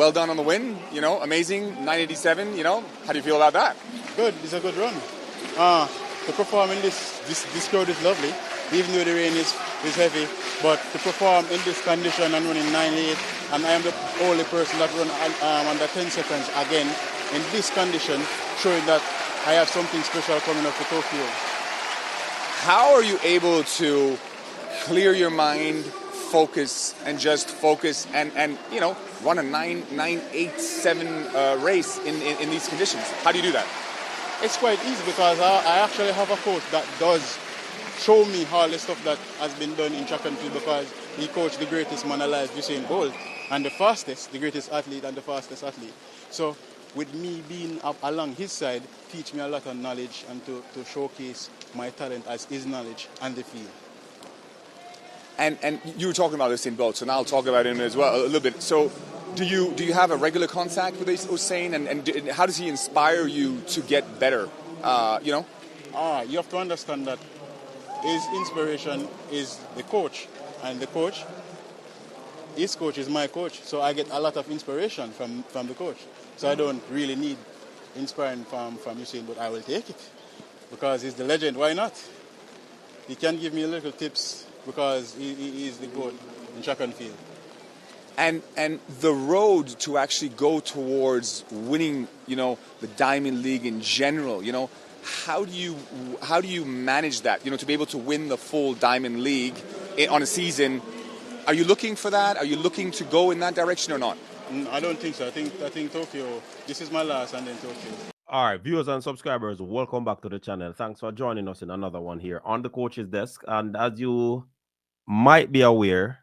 well done on the win. Amazing, 987. How do you feel about that? Good. It's a good run. To perform in this crowd is lovely, even though the rain is heavy. But to perform in this condition and running 9.8, and I am the only person that run under 10 seconds again in this condition, showing that I have something special coming up for Tokyo. How are you able to clear your mind, focus, and just focus and run a 9.87 race in these conditions? How do you do that? It's quite easy because I actually have a coach that does show me all the stuff that has been done in track and field, because he coached the greatest man alive, Usain Bolt, and the greatest athlete and the fastest athlete. So with me being up along his side, teach me a lot of knowledge and to showcase my talent as his knowledge and the field. And you were talking about Usain Bolt, so now I'll talk about him as well a little bit. So do you have a regular contact with Usain, and how does he inspire you to get better? You have to understand that his inspiration is the coach, and his coach is my coach, so I get a lot of inspiration from the coach. So I don't really need inspiring from Usain, but I will take it because he's the legend. Why not? He can give me little tips because he is the GOAT in track and field. And the road to actually go towards winning, the Diamond League in general, how do you manage that? To be able to win the full Diamond League on a season. Are you looking for that? Are you looking to go in that direction or not? I don't think so. I think Tokyo. This is my last, and then Tokyo. All right, viewers and subscribers, welcome back to the channel. Thanks for joining us in another one here on the coach's desk. And as you might be aware,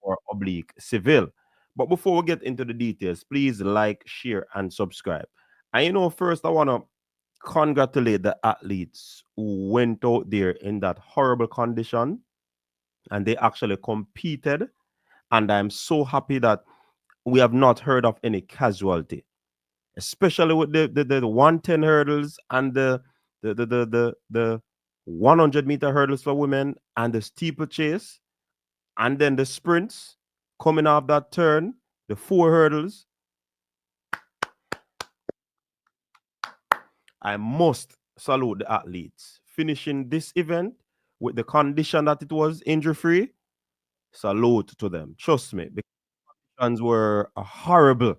for Oblique Seville. But before we get into the details, please like, share, and subscribe. And first I want to congratulate the athletes who went out there in that horrible condition and they actually competed. And I'm so happy that we have not heard of any casualty, especially with the 110 hurdles and the 100-meter hurdles for women and the steeplechase. And then the sprints coming off that turn, the 4 hurdles. I must salute the athletes. Finishing this event with the condition that it was injury-free, salute to them. Trust me, the conditions were horrible.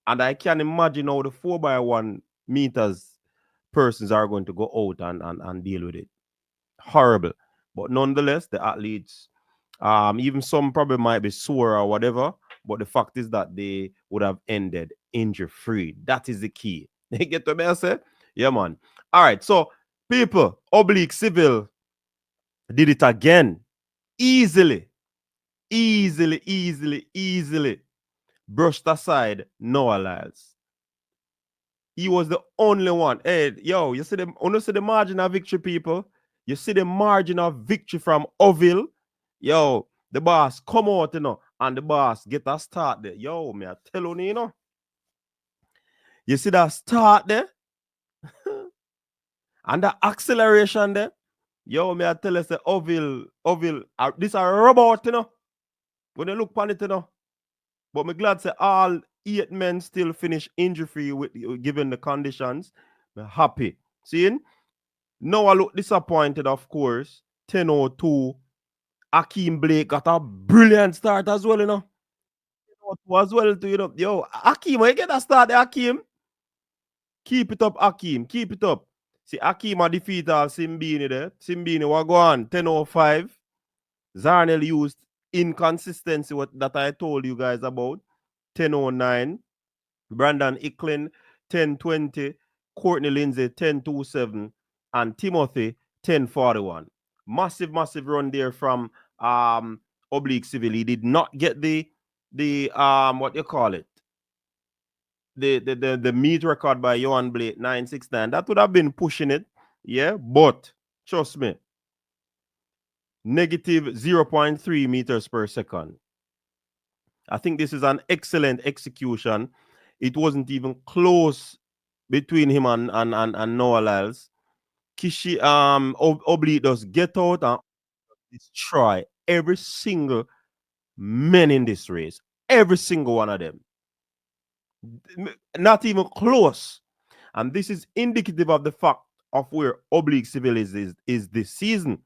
And I can imagine how the 4x1 meters persons are going to go out and deal with it. Horrible. But nonetheless, the athletes, even some probably might be sore or whatever, but the fact is that they would have ended injury-free. That is the key. You get what I say? Yeah, man. All right, so people, Oblique Seville did it again. Easily. Brushed aside Noah Lyles. He was the only one. Hey, yo, you see the margin of victory, people? You see the margin of victory from Oville? Yo, the boss come out, and the boss get a start there. Yo, me I tell you, you see that start there? And the acceleration there? Yo, me I tell you, say Oville, this a robot, when you look upon it, But me glad say all 8 men still finish injury-free given the conditions. I'm happy. Seeing? Now I look disappointed, of course. 10:02. Akeem Blake got a brilliant start as well, 10:02 as well, too, Yo, Akeem, when you get a start there, Akeem? Keep it up, Akeem. Keep it up. See, Akeem a defeat all Simbini there. Simbini, what go on? 10:05. Zarnell used inconsistency that I told you guys about. 10:09. Brandon Icklin, 10:20. Courtney Lindsay, 10:27. And Timothy, 10:41. Massive run there from Oblique Seville. He did not get the what you call it? The meet record by Johan Blake, 9:69. That would have been pushing it. Yeah, but trust me. Negative 0.3 meters per second. I think this is an excellent execution. It wasn't even close between him and Noah Lyles. Kishi Oblique does get out and destroy every single man in this race. Every single one of them. Not even close. And this is indicative of the fact of where Oblique Seville is this season.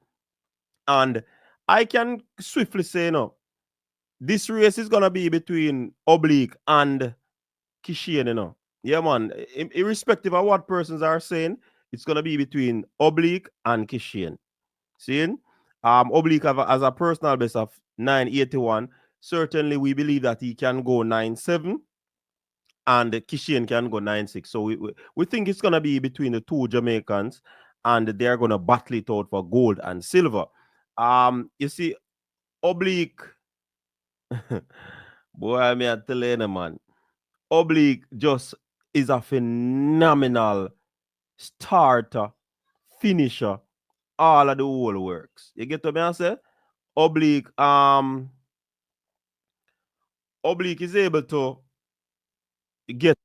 And I can swiftly say, no, this race is gonna be between Oblique and Kishian, Yeah, man. Irrespective of what persons are saying, it's gonna be between Oblique and Kishian. Seeing? Oblique has a personal best of 981. Certainly, we believe that he can go 9.7 and Kishian can go 9.6. So we think it's gonna be between the two Jamaicans, and they're gonna battle it out for gold and silver. You see, Oblique, boy, I mean, I tell you, man, Oblique just is a phenomenal starter, finisher, all of the whole works. You get what I say? Oblique, Oblique is able to get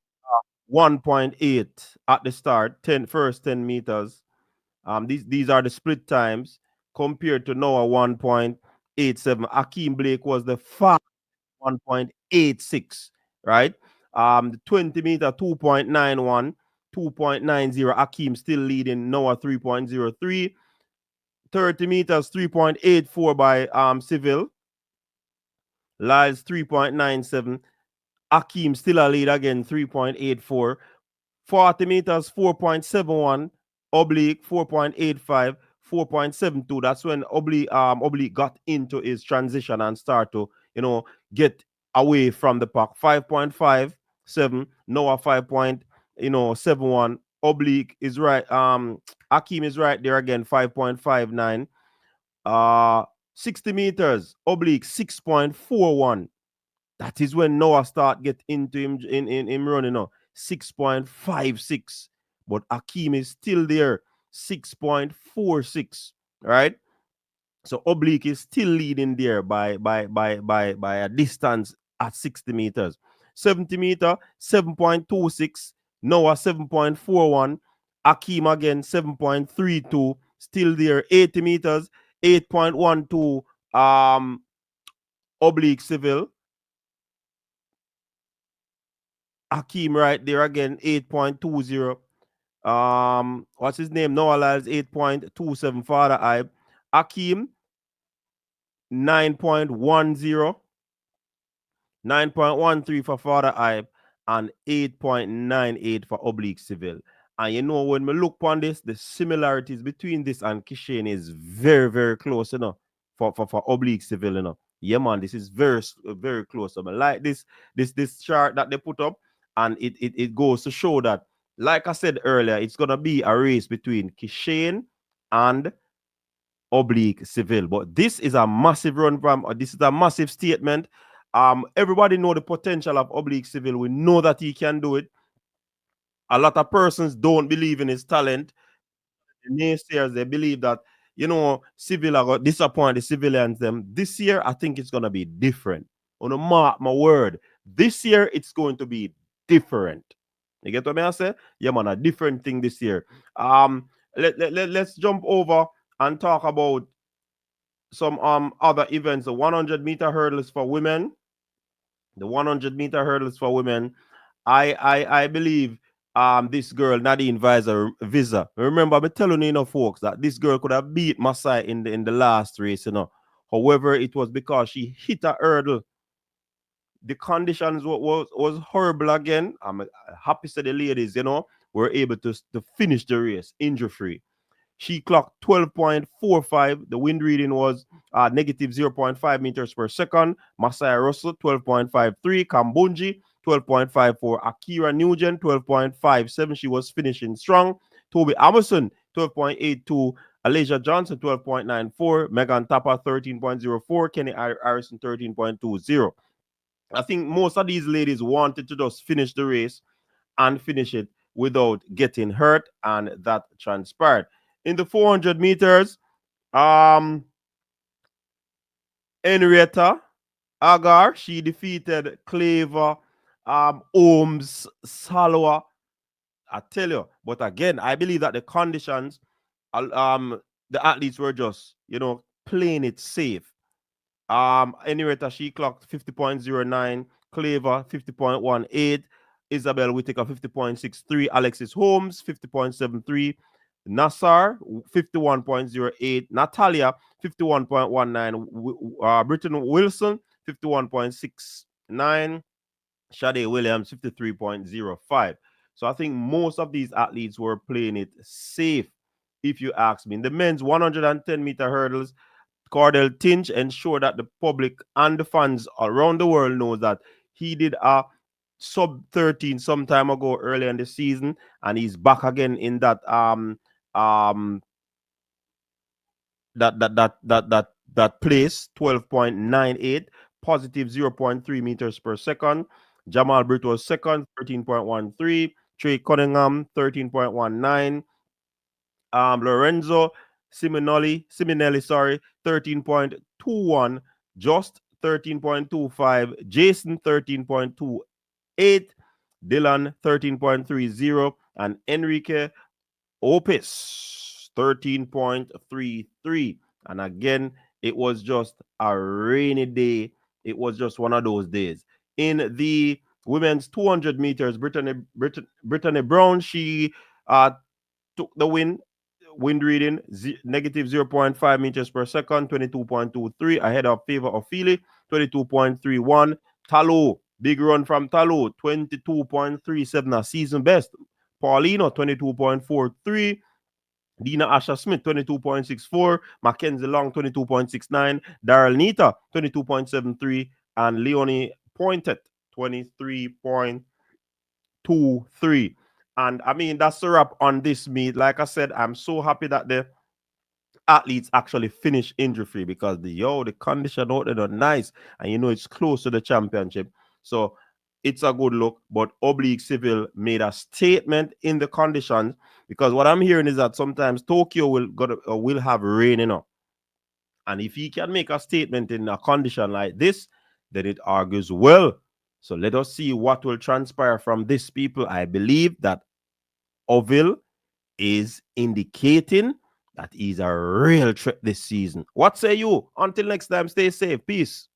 1.8 at the start, first 10 meters. These are the split times compared to Noah 1.87. Akeem Blake was the fast 1.86, right? The 20 meter 2.91, 2.90. Akeem still leading Noah 3.03. 30 meters 3.84 by Seville. Lyles 3.97. Akeem still a lead again 3.84. 40 meters 4.71. Oblique 4.85. 4.72. That's when Oblique got into his transition and start to get away from the pack. 5.57. Noah 5.71. Oblique is right. Akeem is right there again. 5.59. 60 meters. Oblique 6.41. That is when Noah start get into him in him running now. 6.56. But Akeem is still there. 6.46. Right? So Oblique is still leading there by a distance at 60 meters. 70 meter, 7.26. Noah 7.41. Akeem again 7.32. Still there. 80 meters, 8.12. Oblique Seville. Akeem right there again, 8.20. What's his name? Noah Lyles, 8.27. Father Ibe. Akeem, 9.10. 9.13 for Father Ibe and 8.98 for Oblique Seville. And when we look on this, the similarities between this and Kishane is very, very close, for Oblique Seville, Yeah, man, this is very, very close. I like this chart that they put up, and it goes to show that, like I said earlier, it's gonna be a race between Kishane and Oblique Seville. But this is a massive run from, this is a massive statement. Everybody know the potential of Oblique Seville. We know that he can do it. A lot of persons don't believe in his talent. The naysayers, they believe that, Seville are going to disappoint the civilians. This year, I think it's going to be different. On a mark my word, this year, it's going to be different. You get what I say? Yeah, man, a different thing this year. Let's jump over and talk about some other events. The 100-meter hurdles for women. The 100-meter hurdles for women. I believe this girl Nadine Visa. Remember, I'm telling folks, that this girl could have beat Masai in the last race, However, it was because she hit a hurdle. The conditions was horrible again. I'm happy to the ladies, were able to finish the race injury free. She clocked 12.45. The wind reading was negative 0.5 meters per second. Masai Russell, 12.53. Kambunji, 12.54. Akira Nugent, 12.57. She was finishing strong. Toby Amazon, 12.82. Alasia Johnson, 12.94. Megan Tapper, 13.04. Kenny Harrison, 13.20. I think most of these ladies wanted to just finish the race and finish it without getting hurt, and that transpired. In the 400 meters, Henrietta Agar, she defeated Claver Ohms Salwa. I tell you, but again, I believe that the conditions, the athletes were just, playing it safe. Henrietta, she clocked 50.09, Claver 50.18, Isabel Whittaker 50.63, Alexis Holmes 50.73, Nassar 51.08, Natalia 51.19, Britton Wilson 51.69, Shade Williams 53.05. So I think most of these athletes were playing it safe, if you ask me. In the men's 110-meter hurdles, Cordell Tinch ensured that the public and the fans around the world know that he did a sub 13 some time ago earlier in the season, and he's back again in um that place 12.98, positive 0.3 meters per second. Jamal Britt was second, 13.13. Trey Cunningham 13.19. Lorenzo Simonelli, sorry, 13.21. Just 13.25. Jason 13.28. Dylan 13.30. And Enrique Opis 13.33. And again, it was just a rainy day. It was just one of those days. In the women's 200 meters, Brittany Brown, she took the wind reading negative 0.5 meters per second, 22.23, ahead of Favor of Feely, 22.31. Talo, big run from Talo, 22.37, a season best. Paulino, 22.43. Dina Asha Smith, 22.64. Mackenzie Long, 22.69. Daryl Nita, 22.73. And Leonie Pointet, 23.23. And I mean, that's a wrap on this meet. Like I said, I'm so happy that the athletes actually finish injury free, because the condition out there are nice, and it's close to the championship. So it's a good look. But Oblique Seville made a statement in the conditions, because what I'm hearing is that sometimes Tokyo will have rain, and if he can make a statement in a condition like this, then it argues well. So let us see what will transpire from this, people. I believe that Oville is indicating that he's a real threat this season. What say you? Until next time, stay safe. Peace.